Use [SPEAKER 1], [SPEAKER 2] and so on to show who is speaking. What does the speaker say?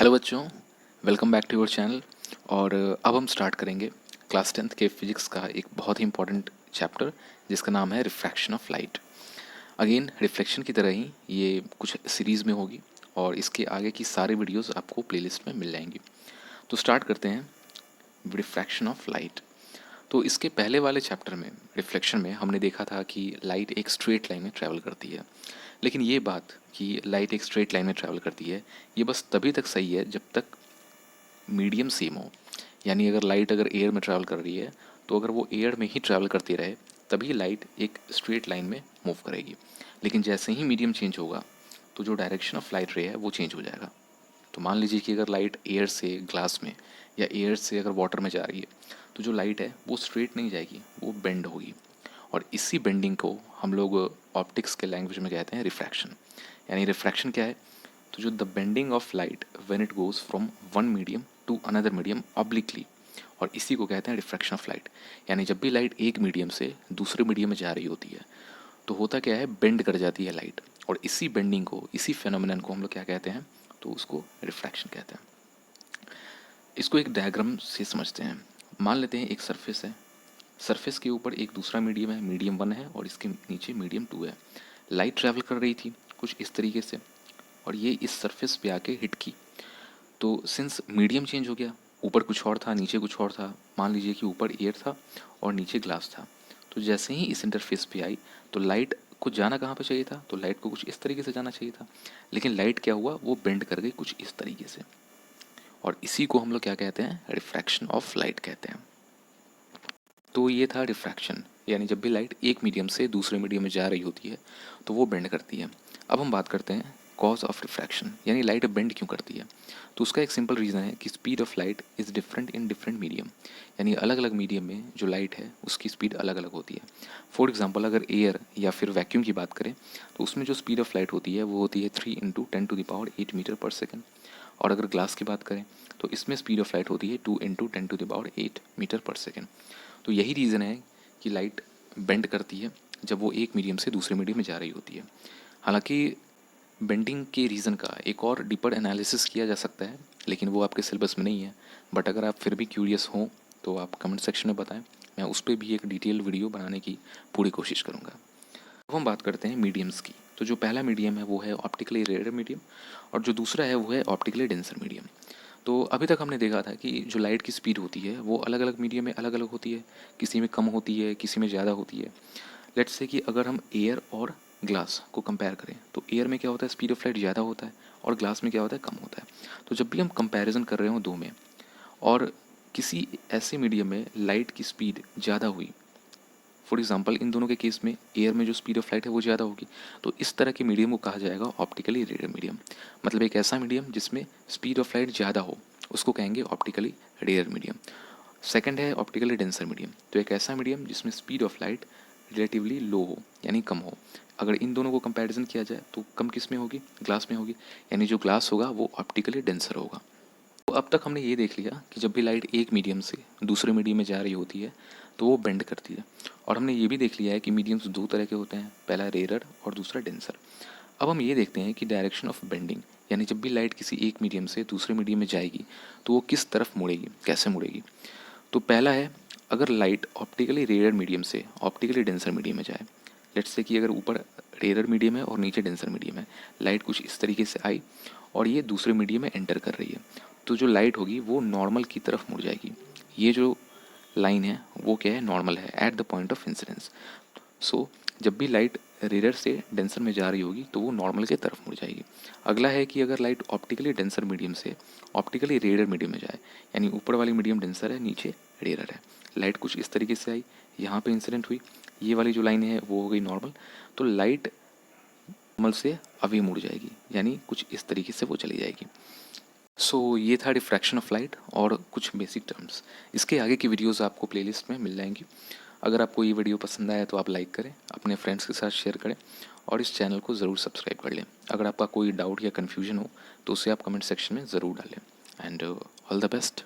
[SPEAKER 1] Hello बच्चों, welcome back to your channel. और अब हम स्टार्ट करेंगे क्लास 10th के फिजिक्स का एक बहुत ही इंपॉर्टेंट चैप्टर जिसका नाम है refraction of light. Again reflection की तरह ही ये कुछ सीरीज़ में होगी और इसके आगे की सारी वीडियोस आपको प्लेलिस्ट में मिल जाएंगी। तो स्टार्ट करते हैं रिफ्रैक्शन ऑफ लाइट। तो इसके पहले वाले चैप्टर में रिफ्लेक्शन में हमने देखा था कि लाइट एक स्ट्रेट लाइन में ट्रैवल करती है। लेकिन ये बात कि लाइट एक स्ट्रेट लाइन में ट्रैवल करती है ये बस तभी तक सही है जब तक मीडियम सेम हो। यानी अगर लाइट अगर एयर में ट्रैवल कर रही है तो अगर वो एयर में ही ट्रैवल करती रहे तभी लाइट एक स्ट्रेट लाइन में मूव करेगी। लेकिन जैसे ही मीडियम चेंज होगा तो जो डायरेक्शन ऑफ लाइट रे है वो चेंज हो जाएगा। तो मान लीजिए कि अगर लाइट एयर से ग्लास में या एयर से अगर वाटर में जा रही है तो जो लाइट है वो स्ट्रेट नहीं जाएगी, वो बेंड होगी। और इसी बेंडिंग को हम लोग ऑप्टिक्स के लैंग्वेज में कहते हैं रिफ्रैक्शन। यानी रिफ्रैक्शन क्या है? तो जो the bending of light when it goes from one medium to another medium obliquely, और इसी को कहते हैं रिफ्रैक्शन ऑफ लाइट। यानी जब भी लाइट एक मीडियम से दूसरे मीडियम में जा रही होती है तो होता क्या है, बेंड कर जाती है लाइट। और इसी बेंडिंग को, इसी फेनोमेनन को हम लोग क्या कहते हैं? तो उसको रिफ्रैक्शन कहते हैं। इसको एक डायग्राम से समझते हैं। मान लेते हैं एक सरफेस है, सरफेस के ऊपर एक दूसरा मीडियम है, मीडियम 1 है, और इसके नीचे मीडियम 2 है। लाइट ट्रैवल कर रही थी कुछ इस तरीके से और ये इस सरफेस पे आके हिट की। तो सिंस मीडियम चेंज हो गया, ऊपर कुछ और था नीचे कुछ और था, मान लीजिए कि ऊपर एयर था और नीचे ग्लास था। तो जैसे ही इस इंटरफेस पे आई तो लाइट को जाना कहाँ पे चाहिए था? तो लाइट को कुछ इस तरीके से जाना चाहिए था। लेकिन लाइट क्या हुआ, वो बेंड कर गई कुछ इस तरीके से। और इसी को हम लोग क्या कहते हैं? रिफ्रैक्शन ऑफ लाइट कहते हैं। तो ये था रिफ्रैक्शन, यानी जब भी लाइट एक मीडियम से दूसरे मीडियम में जा रही होती है तो वो बेंड करती है। अब हम बात करते हैं कॉज ऑफ रिफ्रैक्शन, यानी लाइट बेंड क्यों करती है। तो उसका एक सिंपल रीज़न है कि speed of light is different in different medium. यानी अलग अलग मीडियम में जो लाइट है उसकी स्पीड अलग अलग होती है। फॉर एग्जाम्पल अगर एयर या फिर वैक्यूम की बात करें तो उसमें जो स्पीड ऑफ लाइट होती है वो होती है 3 × 10⁸ मीटर पर सेकेंड। और अगर ग्लास की बात करें तो इसमें स्पीड ऑफ लाइट होती है 2 × 10⁸ मीटर पर सेकेंड। तो यही रीज़न है कि लाइट बेंड करती है जब वो एक मीडियम से दूसरे मीडियम में जा रही होती है। हालांकि बेंडिंग के रीज़न का एक और डीपर एनालिसिस किया जा सकता है, लेकिन वो आपके सिलेबस में नहीं है। बट अगर आप फिर भी क्यूरियस हों तो आप कमेंट सेक्शन में बताएं, मैं उस पर भी एक डिटेल वीडियो बनाने की पूरी कोशिश करूँगा। अब हम बात करते हैं मीडियम्स की। तो जो पहला मीडियम है वो है ऑप्टिकली रेयर मीडियम और जो दूसरा है वो है ऑप्टिकली डेंसर मीडियम। तो अभी तक हमने देखा था कि जो लाइट की स्पीड होती है वो अलग अलग मीडियम में अलग अलग होती है, किसी में कम होती है किसी में ज़्यादा होती है। लेट्स से कि अगर हम एयर और ग्लास को कंपेयर करें तो एयर में क्या होता है, स्पीड ऑफ लाइट ज़्यादा होता है और ग्लास में क्या होता है, कम होता है। तो जब भी हम कंपैरिजन कर रहे हो दो में और किसी ऐसे मीडियम में लाइट की स्पीड ज़्यादा हुई, फॉर एग्जाम्पल इन दोनों के केस में एयर में जो स्पीड ऑफ लाइट है वो ज़्यादा होगी, तो इस तरह के मीडियम को कहा जाएगा ऑप्टिकली रेयर मीडियम। मतलब एक ऐसा मीडियम जिसमें स्पीड ऑफ लाइट ज़्यादा हो उसको कहेंगे ऑप्टिकली रेयर मीडियम। सेकंड है ऑप्टिकली डेंसर मीडियम। तो एक ऐसा मीडियम जिसमें speed of light relatively low हो, यानी कम हो। अगर इन दोनों को कंपैरिजन किया जाए तो कम किस में होगी? ग्लास में होगी। यानी जो ग्लास होगा वो ऑप्टिकली डेंसर होगा। तो अब तक हमने ये देख लिया कि जब भी लाइट एक मीडियम से दूसरे मीडियम में जा रही होती है तो वो बेंड करती है। और हमने ये भी देख लिया है कि मीडियम्स दो तरह के होते हैं, पहला रेयर और दूसरा डेंसर। अब हम ये देखते हैं कि डायरेक्शन ऑफ बेंडिंग, यानी जब भी लाइट किसी एक मीडियम से दूसरे मीडियम में जाएगी तो वो किस तरफ मुड़ेगी, कैसे मुड़ेगी। तो पहला है, अगर लाइट ऑप्टिकली रेयर मीडियम से ऑप्टिकली डेंसर मीडियम में जाए। लेट्स से कि अगर ऊपर रेयर मीडियम है और नीचे डेंसर मीडियम है, लाइट कुछ इस तरीके से आई और ये दूसरे मीडियम में एंटर कर रही है, तो जो लाइट होगी वो नॉर्मल की तरफ मुड़ जाएगी। ये जो लाइन है वो क्या है? नॉर्मल है at the point of incidence. So जब भी लाइट रेयर से डेंसर में जा रही होगी तो वो नॉर्मल की तरफ मुड़ जाएगी। अगला है कि अगर लाइट ऑप्टिकली डेंसर मीडियम से ऑप्टिकली रेयर मीडियम में जाए, यानी ऊपर वाली मीडियम डेंसर है नीचे रेयर है, लाइट कुछ इस तरीके से आई, यहाँ पे इंसिडेंट हुई, ये वाली जो लाइन है वो हो गई नॉर्मल, तो लाइट नॉर्मल से अवे मुड़ जाएगी, यानी कुछ इस तरीके से वो चली जाएगी। सो ये था डिफ्रैक्शन ऑफ लाइट और कुछ बेसिक टर्म्स। इसके आगे की वीडियोस आपको प्लेलिस्ट में मिल जाएंगी। अगर आपको ये वीडियो पसंद आया तो आप लाइक करें, अपने फ्रेंड्स के साथ शेयर करें और इस चैनल को ज़रूर सब्सक्राइब कर लें। अगर आपका कोई डाउट या कन्फ्यूजन हो तो उसे आप कमेंट सेक्शन में ज़रूर डालें। And all the best.